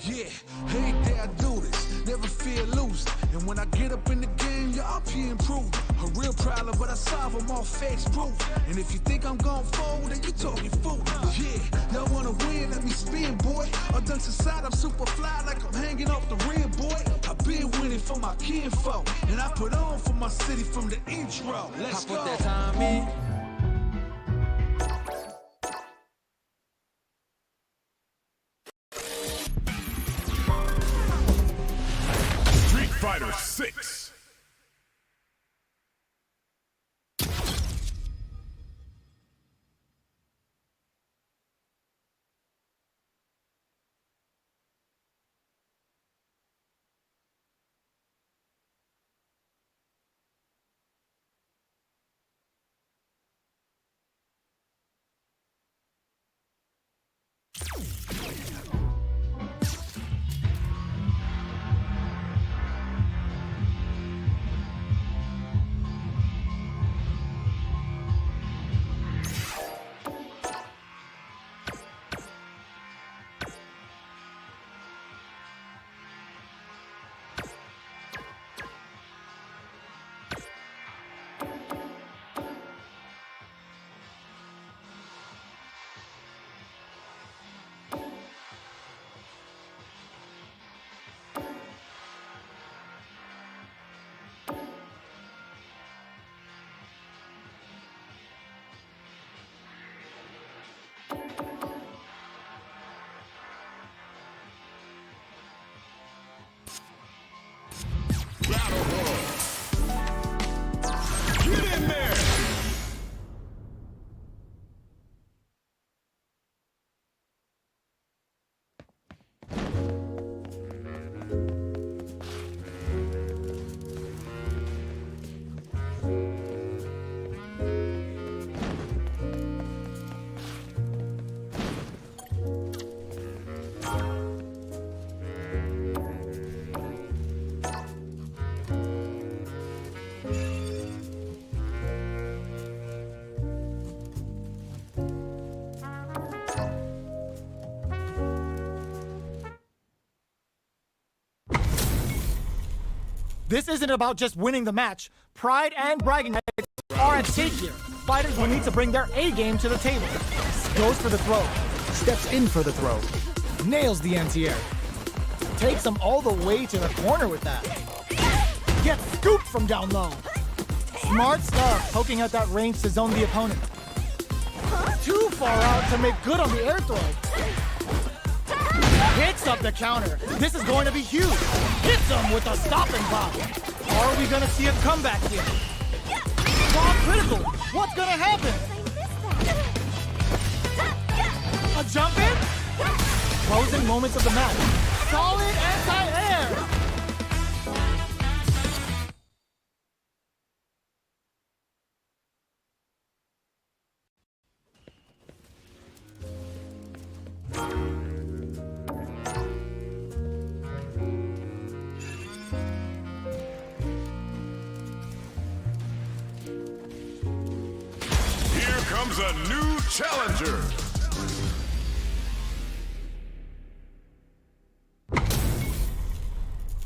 Yeah, every day I do this, never fear losing. And when I get up in the game, y'all be improving. A real problem, but I solve them all facts proof. And if you think I'm gon' fold, then you talking fool. Yeah, y'all wanna win, let me spin, boy. All dunks aside, I'm super fly like I'm hanging off the rim, boy. I've been winning for my kinfolk, and I put on for my city from the intro. Let's go. I put that time in. Fighter 6. This isn't about just winning the match. Pride and bragging rights are at stake here. Fighters will need to bring their A game to the table. Goes for the throw. Steps in for the throw. Nails the anti-air. Takes him all the way to the corner with that. Gets scooped from down low. Smart stuff, poking at that range to zone the opponent. Too far out to make good on the air throw. Hits up the counter. This is going to be huge. Hits him with a stopping block. Are we going to see a comeback here? Ball critical. What's going to happen? A jump in? Closing moments of the match. Solid anti-air. Comes a new challenger.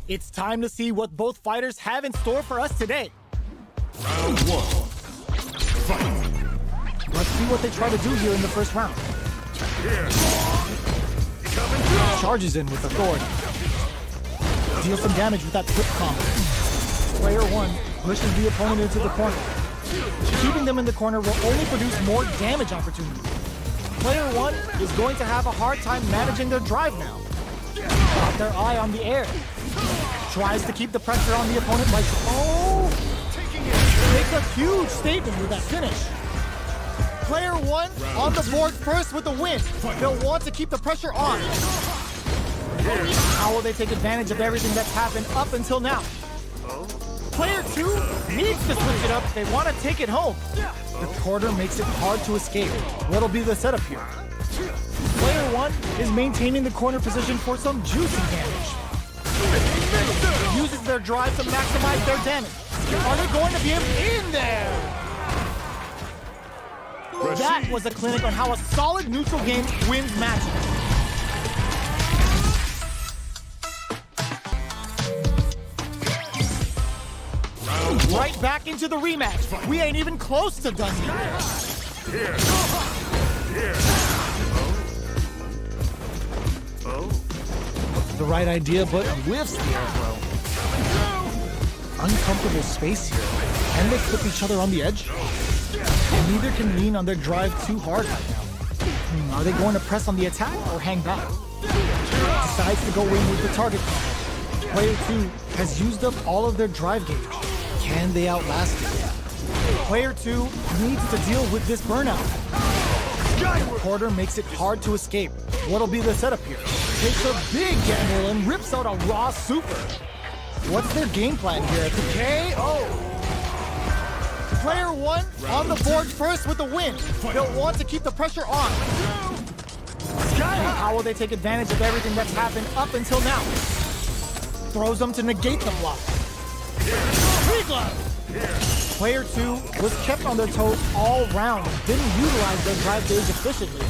It's time to see what both fighters have in store for us today. Round 1. Fight. Let's see what they try to do here in the first round. Here. Charges in with authority. Deals some damage with that flip combo. Player 1 pushes the opponent into the corner. Keeping them in the corner will only produce more damage opportunities. Player 1 is going to have a hard time managing their drive now. Got their eye on the air. Tries to keep the pressure on the opponent by... Oh! Makes a huge statement with that finish. Player 1 on the board first with the win. They'll want to keep the pressure on. How will they take advantage of everything that's happened up until now? Player 2 needs to switch it up if they want to take it home. The corner makes it hard to escape. What'll be the setup here? Player 1 is maintaining the corner position for some juicy damage. Uses their drive to maximize their damage. Are they going to be in there? That was a clinic on how a solid neutral game wins matches. Right back into the rematch. We ain't even close to done yet. Here. Here. Oh. The right idea, but whiffs the air throw. Uncomfortable space here. Can they flip each other on the edge? Neither can lean on their drive too hard right now. Are they going to press on the attack or hang back? Decides to go in with the target combo. Player 2 has used up all of their drive gauge. Can they outlast it? Player 2 needs to deal with this burnout. Porter makes it hard to escape. What'll be the setup here? Takes a big gamble and rips out a raw super. What's their game plan here? The KO! Player 1 on the board first with the win. They'll want to keep the pressure on. How will they take advantage of everything that's happened up until now? Throws them to negate the block. Free glove! Player 2 was kept on their toes all round, didn't utilize their drive gauge efficiently.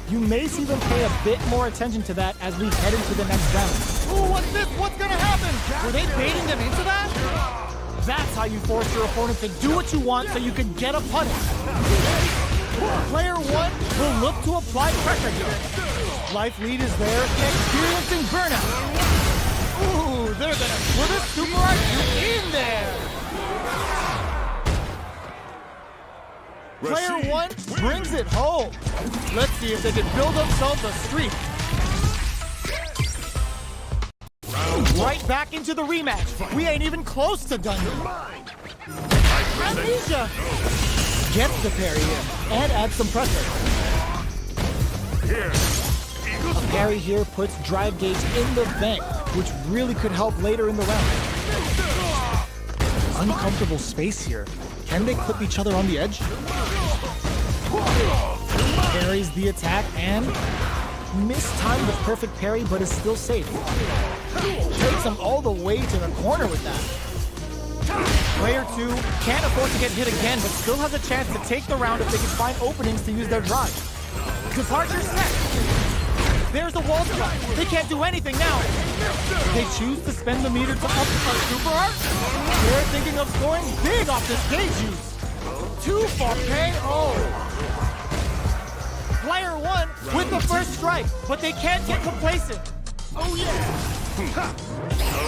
You may see them pay a bit more attention to that as we head into the next round. Ooh, what's this? What's gonna happen? Were they baiting them into that? That's how you force your opponent to do what you want so you can get a punish. Player 1 will look to apply pressure here. Life lead is there, experiencing burnout. Ooh, they're gonna put a super IQ in there. Player 1 brings it home. Let's see if they can build themselves a streak. Right back into the rematch. We ain't even close to done yet. Amnesia gets the parry in and adds some pressure. A parry here puts drive gauge in the bank, which really could help later in the round. Uncomfortable space here. Can they clip each other on the edge? Parries the attack and mistimed the perfect parry, but is still safe. Takes him all the way to the corner with that. Player 2 can't afford to get hit again, but still has a chance to take the round if they can find openings to use their drive. Departure set. There's the wall strike. They can't do anything now. They choose to spend the meter to up a super art. They're thinking of scoring big off this gauge use. 2 for KO. Player 1 with the first strike, but they can't get complacent. Oh yeah.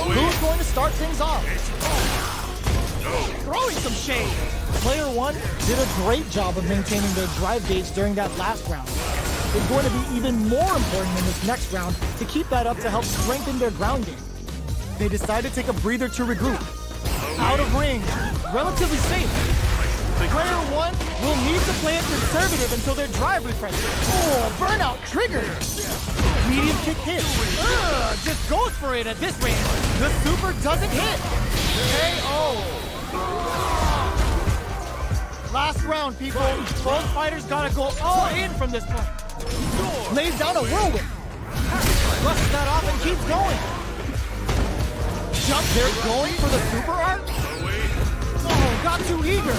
Who's going to start things off? Throwing some shade. Player 1 did a great job of maintaining their drive gauge during that last round. It's going to be even more important in this next round to keep that up to help strengthen their ground game. They decide to take a breather to regroup. Out of range, relatively safe. Player 1 will need to play it conservative until their drive refreshes. Oh, burnout triggered. Medium kick hit. Just goes for it at this range. The super doesn't hit. KO. Last round, people. Both fighters gotta go all in from this point. Lays down a whirlwind. Flushes that off and keeps going. Jump, they're going for the super art? Oh, got too eager.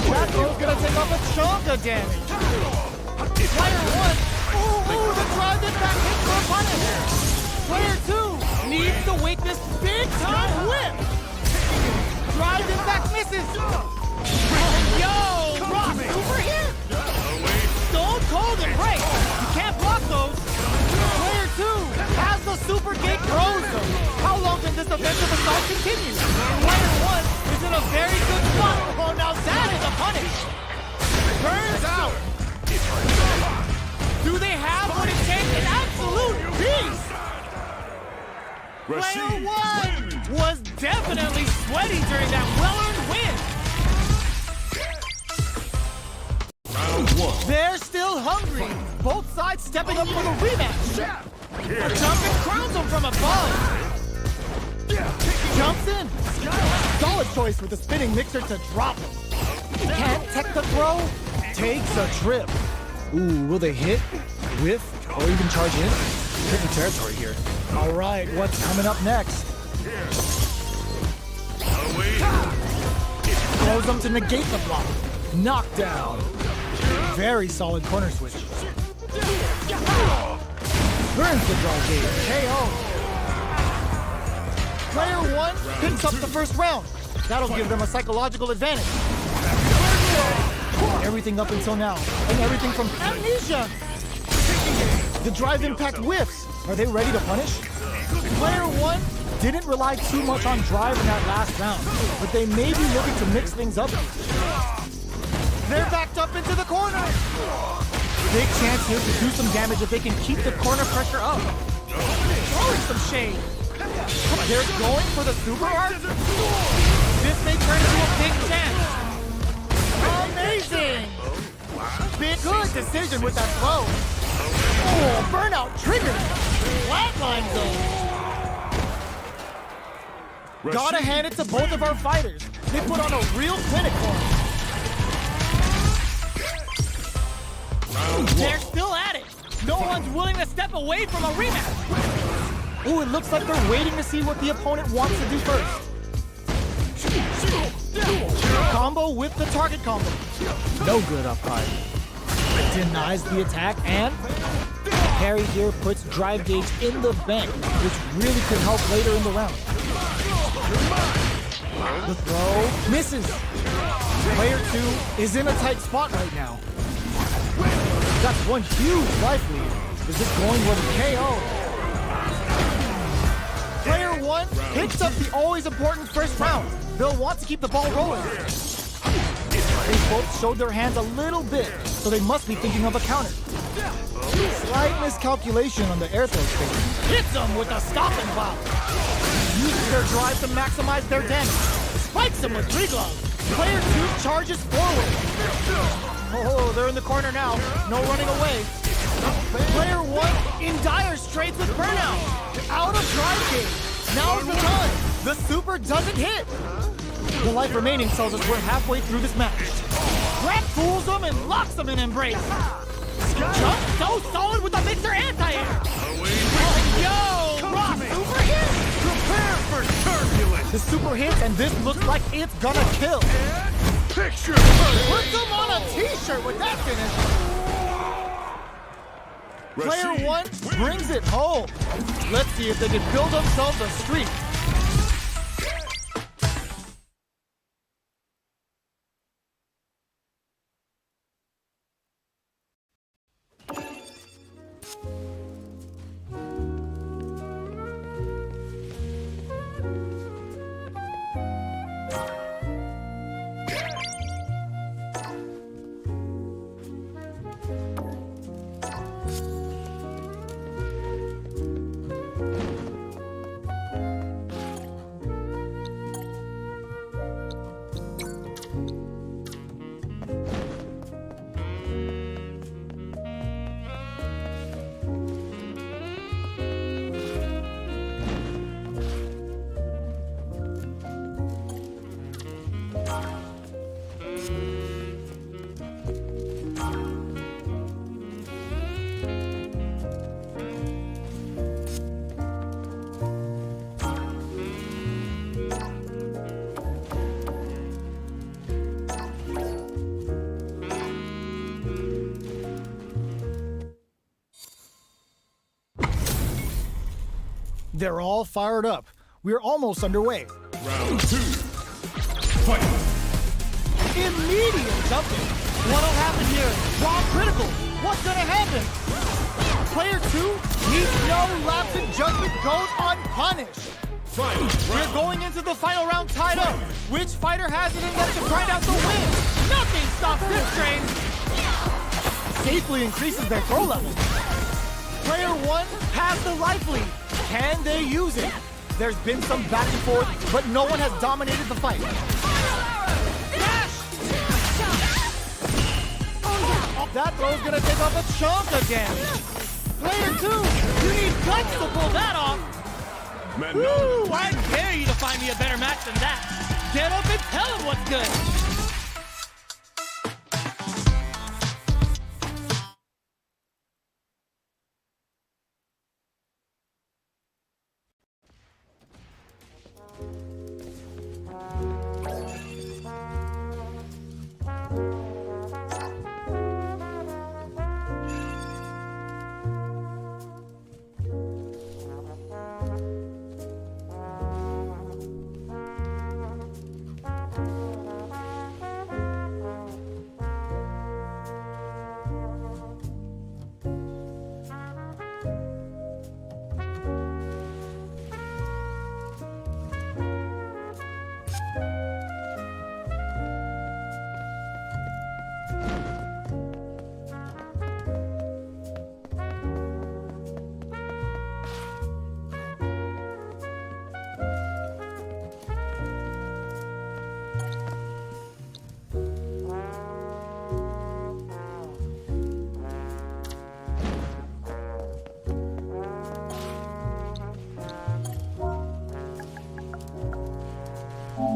That thing's gonna take off a chunk of damage. Player 1, ooh, the drive is back hit for a punish. Player 2 needs to wake this big time whip. Drive impact misses. Yo, Ross, super hit. Stone cold and break. You can't block those. Player 2 has the super gate throws them. How long can this offensive assault continue? Player 1 is in a very good spot. Oh, now that is a punish. Burns out. Do they have what it takes? An absolute beast. Player 1 was definitely sweaty during that well-earned win. They're still hungry. Both sides stepping up for the rematch. A jump and crowns him from above. Jumps in. Solid choice with the spinning mixer to drop him. Can't tech the throw. Takes a trip. Ooh, will they hit, whiff, or even charge in? Tricky territory here. All right, what's coming up next? Throws them to negate the block. Knockdown. Very solid corner switch. Burns the draw gauge. KO. Player 1 picks up the first round. That'll give them a psychological advantage. Everything up until now, and everything from Amnesia. The drive impact whiffs. Are they ready to punish? Player 1 didn't rely too much on drive in that last round, but they may be looking to mix things up. They're backed up into the corner. Big chance here to do some damage if they can keep the corner pressure up. Throwing some shade. They're going for the super art. This may turn into a big chance. Amazing! Big good decision with that throw. Oh, burnout triggered. Flatline zone. Gotta hand it to both of our fighters. They put on a real clinic for him. They're still at it. No one's willing to step away from a rematch. Ooh, it looks like they're waiting to see what the opponent wants to do first. Combo with the target combo. No good up high. Denies the attack, and Harry here puts drive gauge in the bank, which really could help later in the round. The throw misses. Player 2 is in a tight spot right now. That's one huge life lead. Is this going for the KO? Player 1 picks up the always important first round. They'll want to keep the ball rolling. They both showed their hands a little bit, so they must be thinking of a counter. Slight miscalculation on the air throw stage. Hits them with a stopping block. Uses their drive to maximize their damage. Spikes them with 3 gloves. Player 2 charges forward. Oh, they're in the corner now. No running away. Player 1 in dire straits with burnout. Out of drive gauge. Now's the time. The super doesn't hit. The life remaining tells us we're halfway through this match. Grab fools them and locks them in embrace. Jump so solid with the Mixer anti-air. Oh, yo, Rock super hit. Prepare for turbulence. The super hits, and this looks like it's gonna kill. Picture Put them on a t-shirt with that finish. Player 1 brings it home. Let's see if they can build themselves a streak. They're all fired up. We're almost underway. Round 2. Fight. Immediate jumping. What'll happen here? Raw critical. What's gonna happen? Player 2 needs no lapse in judgment, goes unpunished. Fight. We're going into the final round tied up. Which fighter has it in them to grind out the win? Nothing stops this train. Safely increases their throw level. Player 1 has the life lead. Can they use it? There's been some back and forth, but no one has dominated the fight. Dash! That throw's gonna take off a chunk of damage. Player 2, you need guts to pull that off. Woo! I dare you to find me a better match than that. Get up and tell him what's good. Here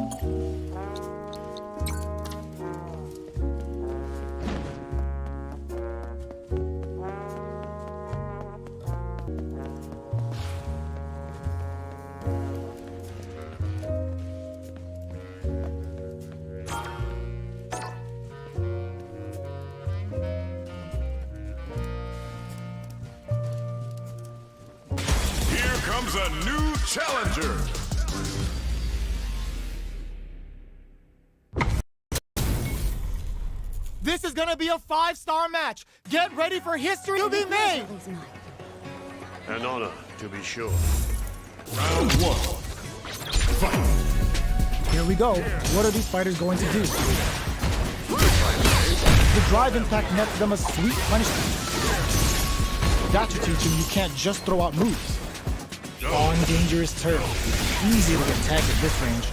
comes a new challenger. This is gonna be a 5-star match. Get ready for history to be made. An honor, to be sure. Round one. Fight. Here we go. What are these fighters going to do? The drive impact nets them a sweet punishment. That should teach him you can't just throw out moves. On dangerous turf. Easy to get tagged at this range.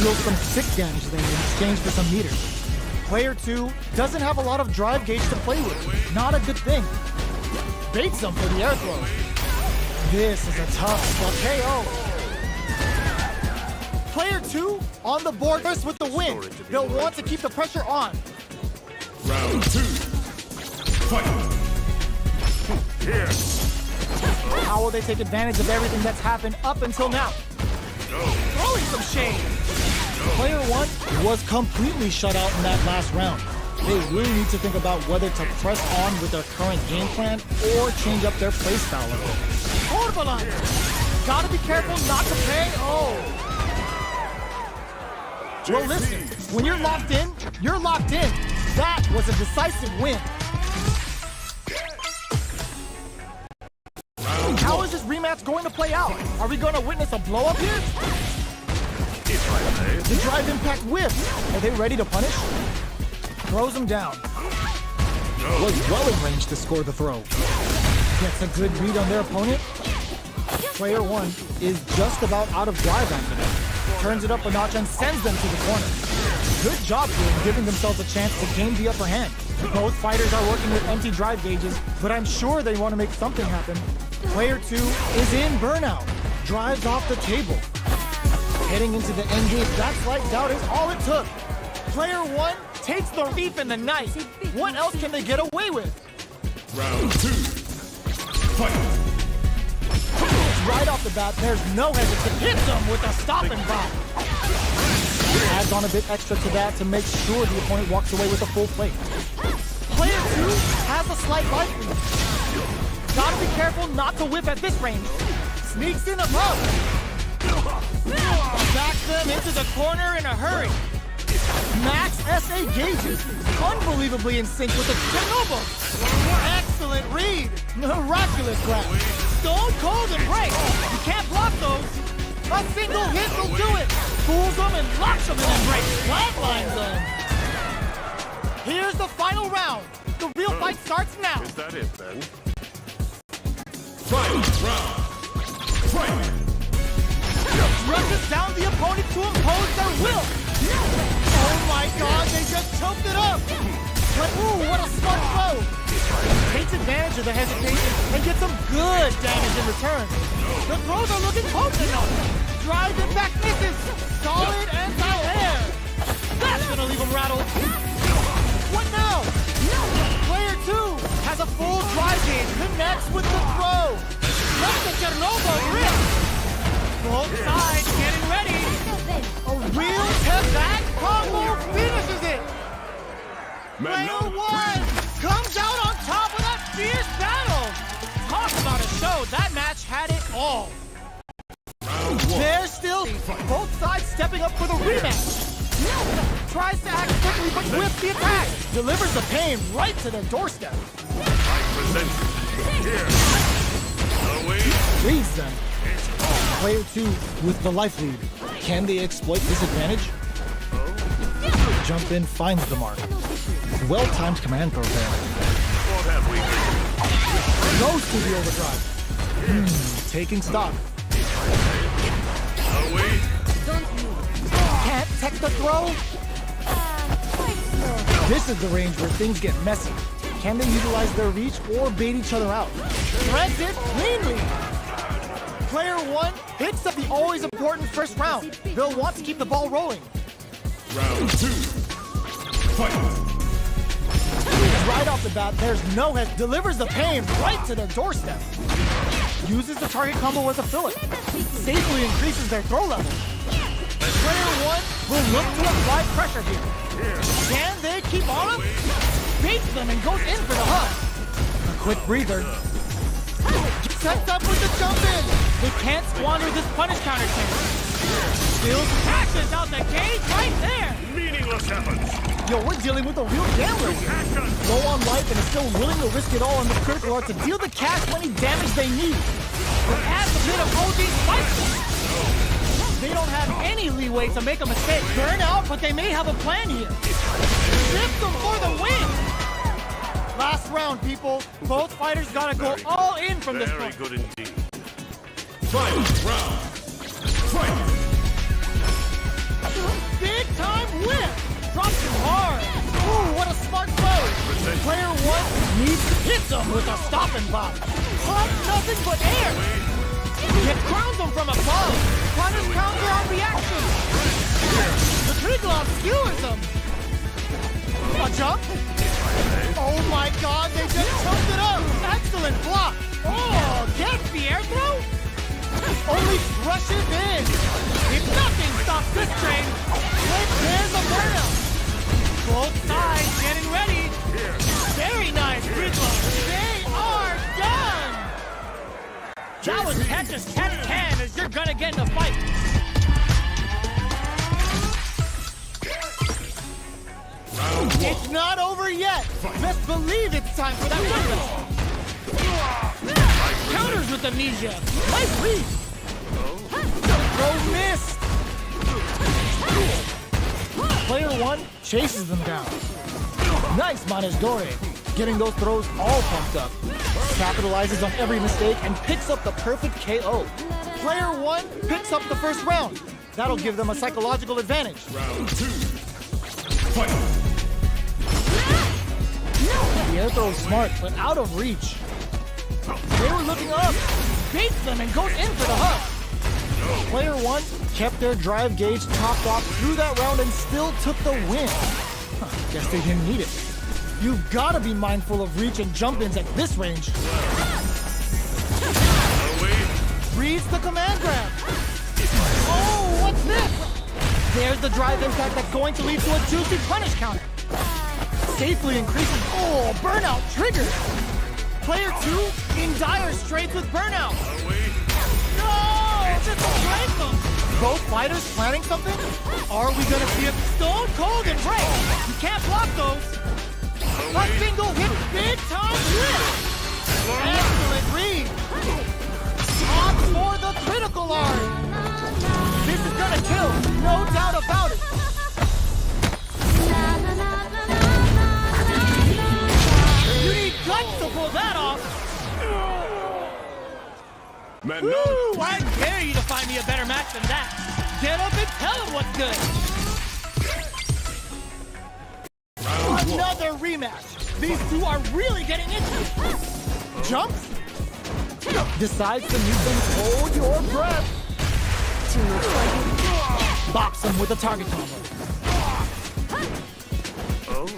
Deals some sick damage then in exchange for some meters. Player 2 doesn't have a lot of drive gauge to play with. Not a good thing. Baits them for the air throw. This is a tough spot KO. Player 2 on the board first with the win. They'll want to keep the pressure on. Round two. Fight. Here. How will they take advantage of everything that's happened up until now? Throwing some shade. Player 1 was completely shut out in that last round. They really need to think about whether to press on with their current game plan or change up their play style a bit. Corbalan! Gotta be careful not to pay. Oh! Well, listen, when you're locked in, you're locked in. That was a decisive win. How is this rematch going to play out? Are we going to witness a blow up here? The drive impact whip. Are they ready to punish? Throws him down. Was well in range to score the throw. Gets a good read on their opponent. Player 1 is just about out of drive after that. Turns it up a notch and sends them to the corner. Good job here in giving themselves a chance to gain the upper hand. Both fighters are working with empty drive gauges, but I'm sure they want to make something happen. Player 2 is in burnout. Drives off the table. Heading into the end game, that slight doubt is all it took. Player 1 takes the reef in the night. What else can they get away with? Round two. Fight. Right off the bat, there's no hesitation. Hits him with a stop and drop. Adds on a bit extra to that to make sure the opponent walks away with a full plate. Player 2 has a slight life lead. Gotta be careful not to whip at this range. Sneaks in above. Backs them into the corner in a hurry. Max SA gauges. Unbelievably in sync with the Chernobyl. Excellent read. Miraculous grab. Stone cold and break. You can't block those. A single hit will do it. Fools them and locks them in embrace. Flatlines them. Here's the final round. The real fight starts now. Is that it, then? Fight. Round. Fight. Rushes down the opponent to impose their will. Oh my god, they just choked it up. But ooh, what a smart throw. Takes advantage of the hesitation and gets some good damage in return. The throws are looking potent enough. Drive impact misses. Solid anti-air. That's gonna leave him rattled. What now? Player 2 has a full drive gauge, connects with the throw. Let the Chernobyl rip. Both sides getting ready. A real that combo finishes it. Player 1 comes out on top with a fierce battle. Talk about a show. That match had it all. They're still both sides stepping up for the rematch. Tries to act quickly but whips the attack. Delivers the pain right to their doorstep. I present here. Away. Leads them. Player 2 with the life lead. Can they exploit this advantage? Jump in finds the mark. Well-timed command throw there. What have we got? Goes to the overdrive. Taking stock. Away. Can't tech the throw. This is the range where things get messy. Can they utilize their reach or bait each other out? Threads it cleanly. Player one hits up the always important first round. They'll want to keep the ball rolling. Round 2. Fight. Right off the bat, there's no head. Delivers the pain right to their doorstep. Uses the target combo as a filler. Safely increases their throw level. Player one will look to apply pressure here. Can they keep on him? Baits them and goes in for the hug. A quick breather. Sets up with the jump in. They can't squander this punish counter chance. Still crashes out the cage right there. Meaningless efforts. Yo, we're dealing with a real gambler here. Low on life and is still willing to risk it all on the critical art to deal the cash money damage they need. But adds a bit of OG spice. They don't have any leeway to make a mistake. Burn out, but they may have a plan here. Lift them for the win. Last round, people. Both fighters gotta go all in from this Very point. good indeed. Final round. Fight. Big time whip! Drops him hard. Ooh, what a smart throw. Player one needs to hit them with a stopping block. Pump nothing but air. It crowns them from above. Punish counter on reaction. The Triglav skewers them. A jump? Oh my god, they just choked it up. Excellent block. Oh, gets the air throw? Only rushes in. If nothing stops this train, there's a burnout. Both sides getting ready. Very nice, Gridlow. They are done. That was catch as catch can as you're gonna get in a fight. Round 1. It's not over yet. Best believe it's time for that window. Counters with amnesia. Nice read. Throw missed. Player one chases them down. Nice Manes Dore. Getting those throws all pumped up. Capitalizes on every mistake and picks up the perfect KO. Player one picks up the first round. That'll give them a psychological advantage. Round 2. Fight. The air throw is smart, but out of reach. They were looking up, baits them and goes in for the hug. Player one kept their drive gauge topped off through that round and still took the win. Guess they didn't need it. You've got to be mindful of reach and jump-ins at this range. Reads the command grab. Oh, what's this? There's the drive impact that's going to lead to a juicy punish counter. Safely increasing. Oh, burnout triggered. Player two in dire straits with burnout. No, this will break them. Both fighters planning something? Are we gonna see a stone cold embrace? You can't block those. A single hit, big time hit. Excellent read. On for the critical art. This is gonna kill, no doubt about it. You need guts to pull that off. Man, Woo! no. I dare you to find me a better match than that. Get up and tell him what's good. Round 1. Another rematch. These two are really getting into it. Jumps. Decides to meet them. Hold your breath. Bops him with a target combo.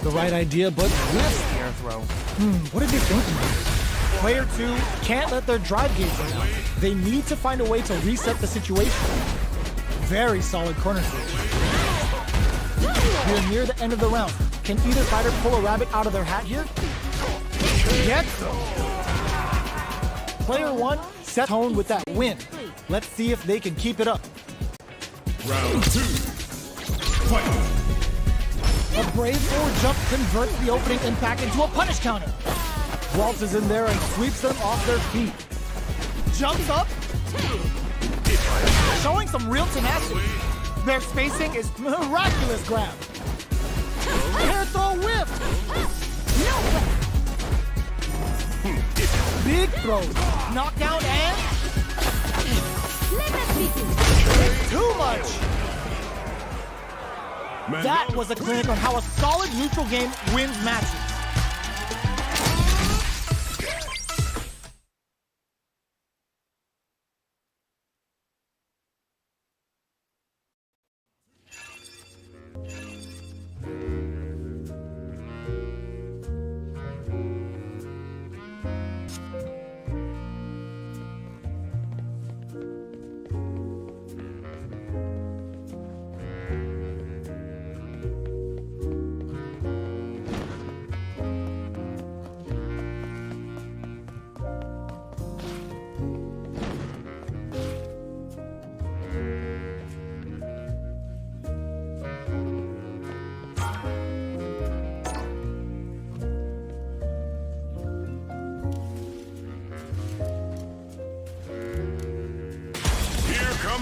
The right idea, but missed the air throw. What are they thinking? Player two can't let their drive gauge run out. They need to find a way to reset the situation. Very solid corner switch. We're near the end of the round. Can either fighter pull a rabbit out of their hat here? Yes. Player one set tone with that win. Let's see if they can keep it up. Round 2. Fight. A brave forward jump converts the opening impact into a punish counter. Waltzes in there and sweeps them off their feet. Jumps up. Showing some real tenacity. Their spacing is miraculous grab. Air throw whip. Big throw. Knockdown and... Too much. Man, That no. was a clinic on how a solid neutral game wins matches.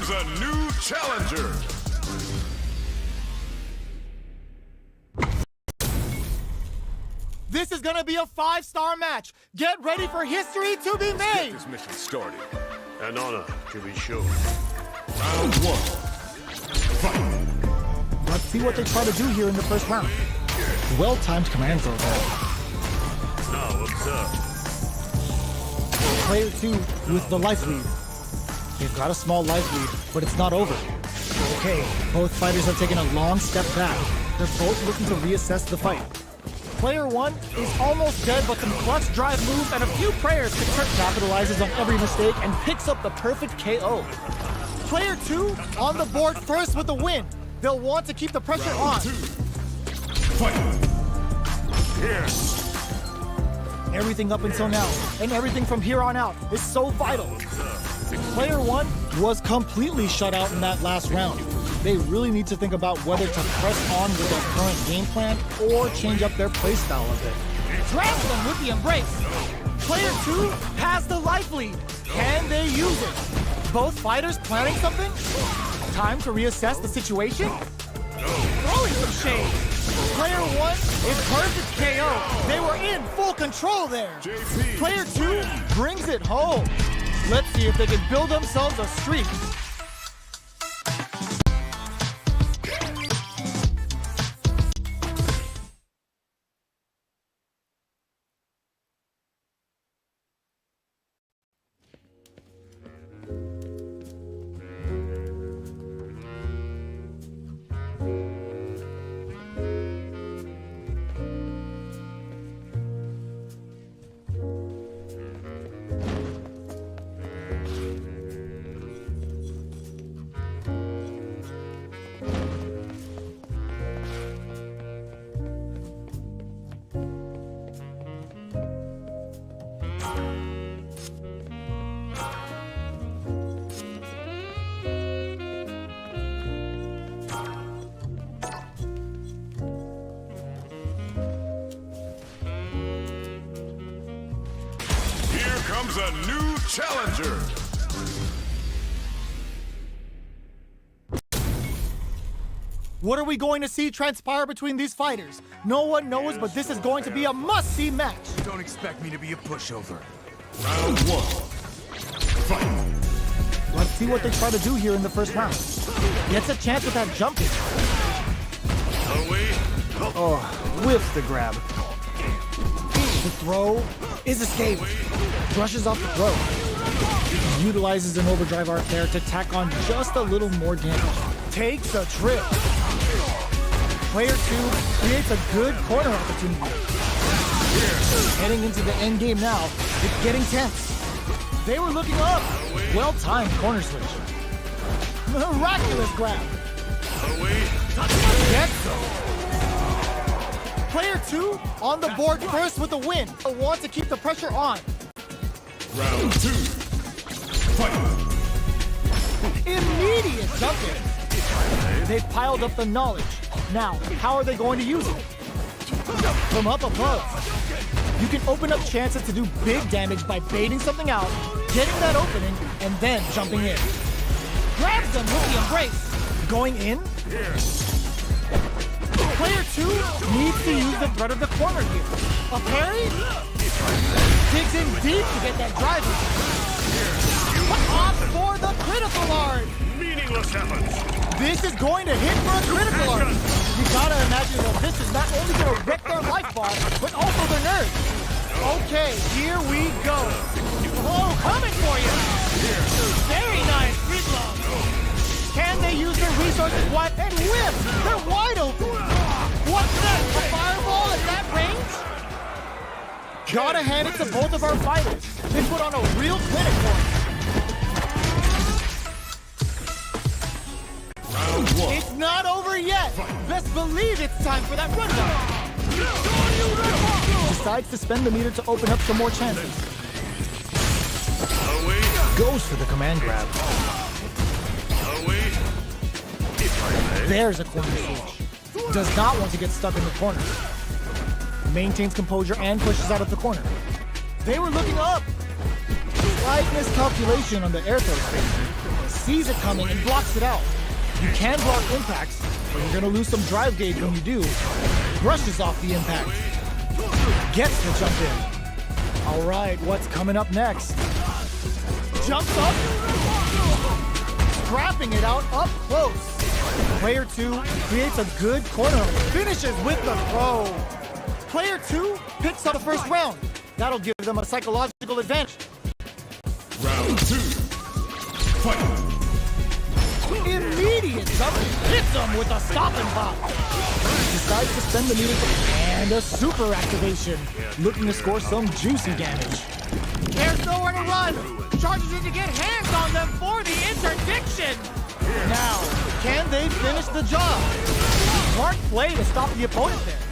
comes a new challenger. This is gonna be a 5-star match. Get ready for history to be made. This mission started. An honor, to be sure. Round one. Fight. Let's see what they try to do here in the first round. Well-timed command throw there. Now observe. Player 2 with the life lead. They've got a small life lead, but it's not over. Okay, both fighters have taken a long step back. They're both looking to reassess the fight. Player 1 is almost dead, but some clutch drive moves and a few prayers capitalizes on every mistake and picks up the perfect KO. Player 2 on the board first with the win. They'll want to keep the pressure on. Round two. Fight. Here. Everything up until now, and everything from here on out, is so vital. Player 1 was completely shut out in that last round. They really need to think about whether to press on with their current game plan or change up their playstyle a bit. Grabs them with the embrace. Player 2 has the life lead. Can they use it? Both fighters planning something? Time to reassess the situation? Throwing some shade. Player 1 is perfect KO. They were in full control there. JP. Player 2 brings it home. Let's see if they can build themselves a streak. Comes a new challenger. What are we going to see transpire between these fighters? No one knows, but this is going to be a must-see match. Don't expect me to be a pushover. Round one. Fight. Let's see what they try to do here in the first round. Gets a chance with that jumping. Away. Oh, whiffs the grab. The throw is escaped. Brushes off the throw. Utilizes an overdrive arc there to tack on just a little more damage. Takes a trip. Player 2 creates a good corner opportunity. Heading into the end game now, it's getting tense. They were looking up. Well-timed corner switch. Miraculous grab. Away. Gets them. Player 2 on the board first with the win. Want to keep the pressure on. Round two. Fight. Immediate jumping. They've piled up the knowledge. Now, how are they going to use it? From up above. You can open up chances to do big damage by baiting something out, getting that opening, and then jumping in. Grabs them with the embrace. Going in? Player 2 needs to use the threat of the corner here. A parry? Digs in deep to get that drive in. Opts for the critical art. Meaningless efforts. This is going to hit for a critical art. You gotta imagine that this is not only gonna wreck their life bar, but also their nerves. Okay, here we go. Oh, coming for you. Very nice, Gridlock. Can they use their resources wide and whip? They're wide open. What's that? A fireball at that range? Gotta hand it to both of our fighters. They put on a real clinic for us. Round one. It's not over yet. Best believe it's time for that rundown. Decides to spend the meter to open up some more chances. Away. Goes for the command grab. Away. There's a corner switch. Does not want to get stuck in the corner. Maintains composure and pushes out of the corner. They were looking up. Slight miscalculation on the air throw space. sees it coming and blocks it out. You can block impacts, but you're gonna lose some drive gauge when you do. Brushes off the impact. Gets the jump in. All right, what's coming up next? Jumps up. Scrapping it out up close. Player 2 creates a good corner. Finishes with the throw. Player 2 picks up the first round. That'll give them a psychological advantage. Round 2. Fight. Immediate jump hits him with a stop and pop. Decides to spend the meter and a super activation. Looking to score some juicy damage. There's nowhere to run. Charges in to get hands on them for the interdiction. Now, can they finish the job? Smart play to stop the opponent there.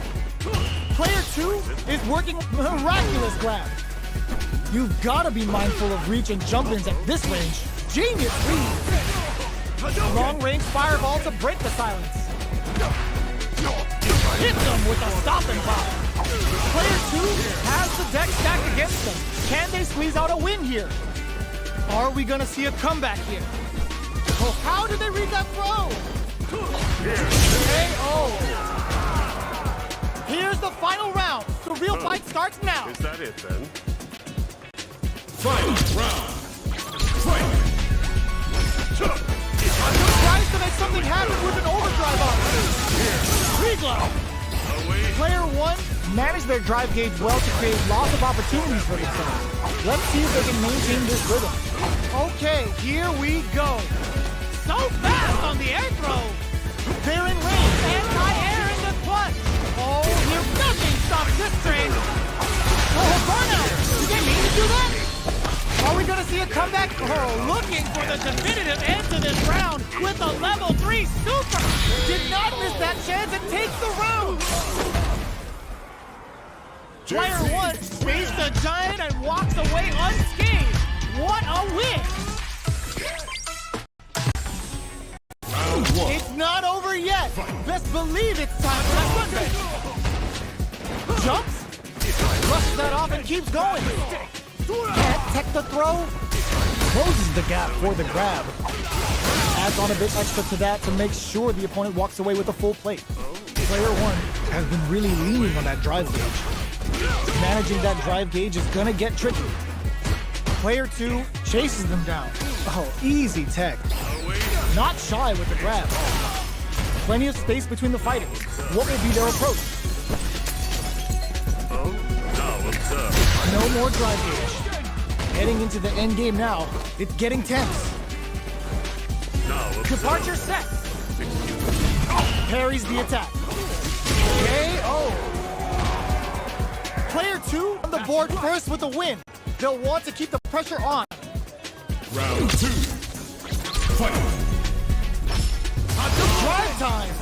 Player 2 is working miraculous grab. You've got to be mindful of reach and jump-ins at this range. Genius read. Long-range fireball to break the silence. Hits them with a stop and pop. Player 2 has the deck stacked against them. Can they squeeze out a win here? Are we going to see a comeback here? Oh, how did they read that throw? KO. Here's the final round. The real fight starts now. Is that it then? Final round. Fight. Tries to make something happen with an overdrive on. Reglow. Player 1 managed their drive gauge well to create lots of opportunities for themselves. Let's see if they can maintain this rhythm. Okay, here we go. So fast on the air throw. They're in range. Anti-air in the clutch. Oh, here nothing stops this train. Oh, burnout. Did they mean to do that? Are we going to see a comeback? Oh, looking for the definitive end to this round with a level 3 super. Did not miss that chance and takes the round. Player 1 faced the giant and walks away unscathed. What a win. Round 1. It's not over yet. Best believe it's time for that Sunday. Jumps. Brushes that off and keeps going. Can't tech the throw. Closes the gap for the grab. Adds on a bit extra to that to make sure the opponent walks away with a full plate. Player 1 has been really leaning on that drive gauge. Managing that drive gauge is gonna get tricky. Player 2 chases them down. Oh, easy tech. Not shy with the grab. Plenty of space between the fighters. What will be their approach? No more drive gauge. Heading into the end game now. It's getting tense. Departure set. Parries the attack. KO. Player 2 on the board first with a win. They'll want to keep the pressure on. Round 2. Fight. Drive time.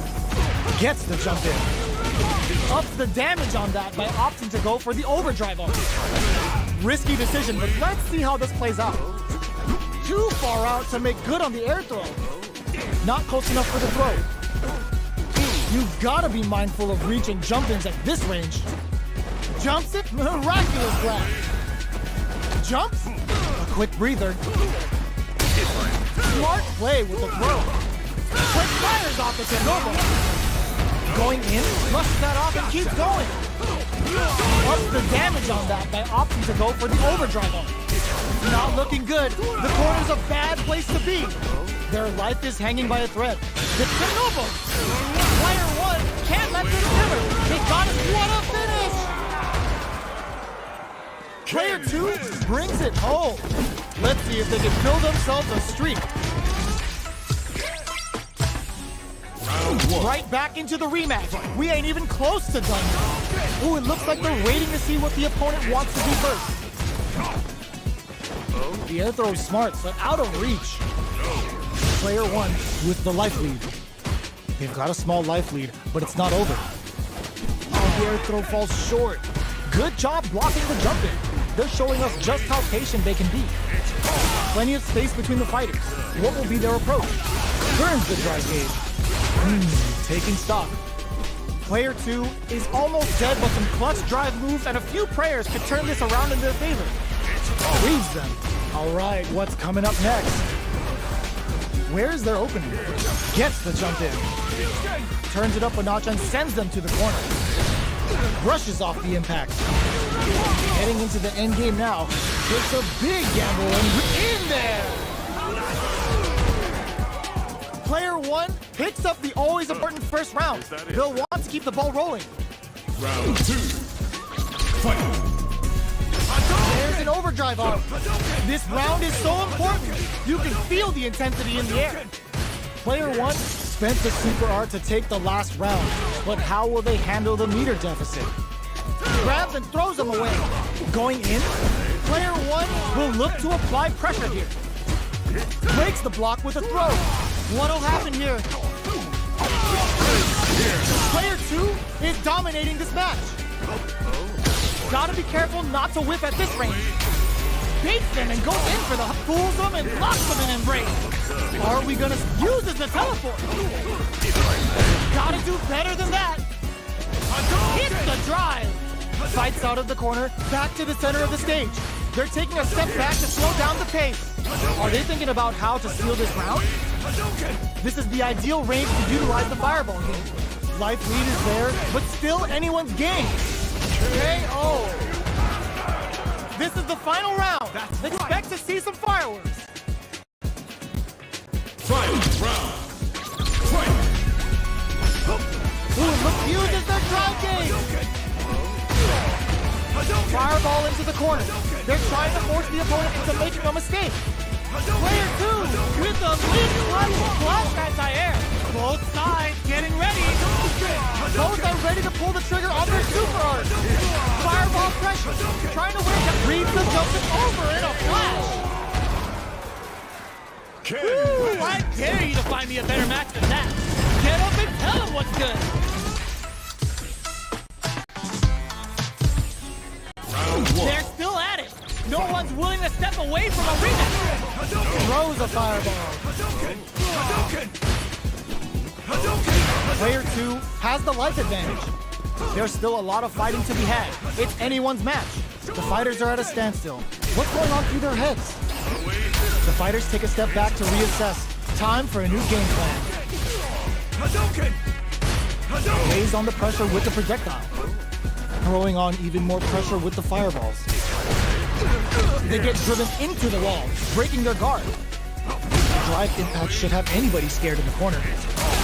Gets the jump in. Ups the damage on that by opting to go for the overdrive on it. Risky decision, but let's see how this plays out. Too far out to make good on the air throw. Not close enough for the throw. You've got to be mindful of reach and jump-ins at this range. Jumps it, miraculous grab. Jumps, a quick breather. Smart play with the throw. Quick fires off the Tenobo. Going in, flushes that off and keeps going. Ups the damage on that by opting to go for the overdrive on it. Not looking good. The corner's a bad place to be. Their life is hanging by a thread. The Tenobo. Player 1 can't let this simmer. They got it. What a finish! Player 2 brings it home. Let's see if they can build themselves a streak. Right back into the rematch. We ain't even close to done yet. Ooh, it looks like they're waiting to see what the opponent wants to do first. The air throw is smart, but out of reach. Player 1 with the life lead. They've got a small life lead, but it's not over. Oh, the air throw falls short. Good job blocking the jump in. They're showing us just how patient they can be. Plenty of space between the fighters. What will be their approach? Burns the drive gauge. Taking stock. Player 2 is almost dead, but some clutch drive moves and a few prayers could turn this around in their favor. Reads them. All right, what's coming up next? Where's their opening? Gets the jump in. Turns it up a notch and sends them to the corner. Brushes off the impact. Heading into the end game now. Takes a big gamble and in there! Player one picks up the always important first round. They'll want to keep the ball rolling. Round 2. Fight. There's an overdrive arm. This round is so important. You can feel the intensity in the air. Player one spent the super art to take the last round, but how will they handle the meter deficit? Grabs and throws them away. Going in, player one will look to apply pressure here. Breaks the block with a throw. What'll happen here? Player two is dominating this match. Gotta be careful not to whiff at this range. Baits them and goes in for the fools them and locks them in embrace. Are we gonna use this to teleport? Gotta do better than that. Hits the drive. Fights out of the corner, back to the center of the stage. They're taking a step back to slow down the pace. Are they thinking about how to steal this round? This is the ideal range to utilize the fireball game. Life lead is there, but still anyone's game. KO. This is the final round. Expect to see some fireworks. Final round. Fight. Who refuses their drive game? Fireball into the corner. They're trying to force the opponent into making a mistake. Player two with the lead flash anti-air. Both sides getting ready. Both are ready to pull the trigger on their super art. Fireball pressure. Trying to win. Reads the jump over in a flash. Woo, I dare you to find me a better match than that. Get up and tell them what's good. Round 1. They're still at it. No one's willing to step away from a rematch. Throws a fireball. Player two has the life advantage. There's still a lot of fighting to be had. It's anyone's match. The fighters are at a standstill. What's going on through their heads? The fighters take a step back to reassess. Time for a new game plan. Lays on the pressure with the projectile. Throwing on even more pressure with the fireballs. They get driven into the wall, breaking their guard. Drive impact should have anybody scared in the corner.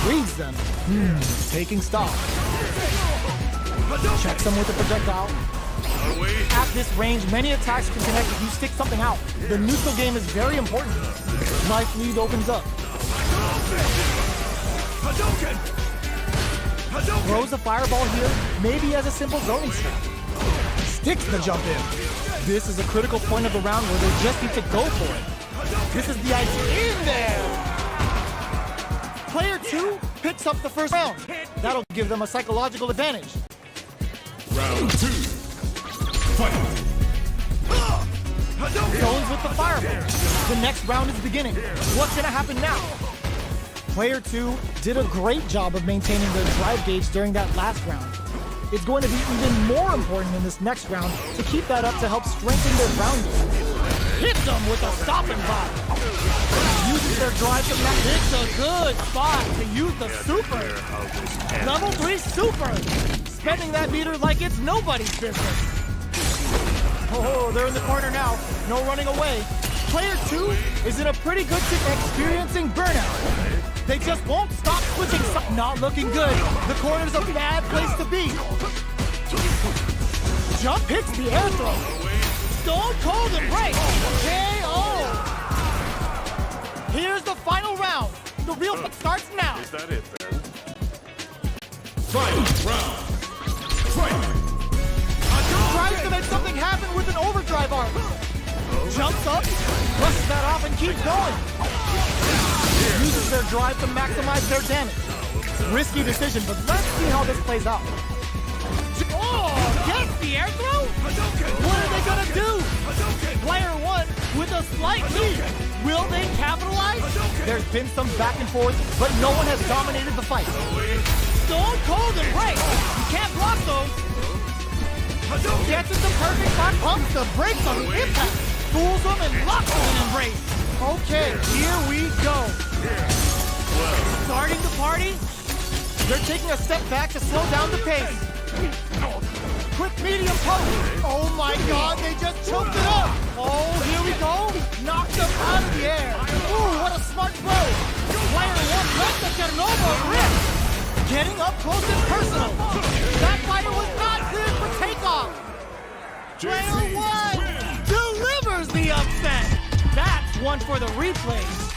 Reads them. Taking stock. Checks them with the projectile. At this range, many attacks can connect if you stick something out. The neutral game is very important. Life lead opens up. Throws a fireball here, maybe as a simple zoning strat. Sticks the jump in. This is a critical point of the round where they just need to go for it. This is the idea in there. Player two picks up the first round. That'll give them a psychological advantage. Round 2. Fight. Zones with the fireball. The next round is beginning. What's gonna happen now? Player two did a great job of maintaining their drive gauge during that last round. It's going to be even more important in this next round to keep that up to help strengthen their ground game. Hits them with a stopping bot. Uses their drive to match. It's a good spot to use the super. Level 3 super. Spending that meter like it's nobody's business. Oh, they're in the corner now. No running away. Player two is in a pretty good situation, experiencing burnout. They just won't stop switching. Not looking good. The corner's a bad place to be. Jump hits the air throw. Stone Cold Embrace. KO. Here's the final round. The real fight starts now. Is that it then? Final round. Fight. Tries to make something happen with an overdrive arm. Jumps up, brushes that off, and keeps going. Uses their drive to maximize their damage. Risky decision, but let's see how this plays out. Oh, gets the air throw? What are they gonna do? Player one with a slight lead. Will they capitalize? There's been some back and forth, but no one has dominated the fight. Stone Cold Embrace. You can't block those. Gets it the perfect spot, pumps the brakes on the impact. Fools them and locks them in Embrace. Okay, here we go. Starting the party? They're taking a step back to slow down the pace. Quick medium post. Oh my god, they just choked it up. Oh, here we go. Knocked them out of the air. Ooh, what a smart throw. Player one let the Chernobyl rip. Getting up close and personal. That fighter was not cleared for takeoff. Player one delivers the upset. That's one for the replays.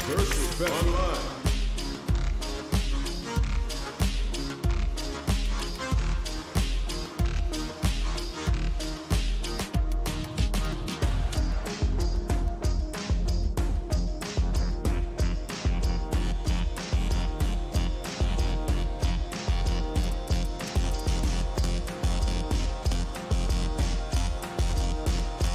First, online.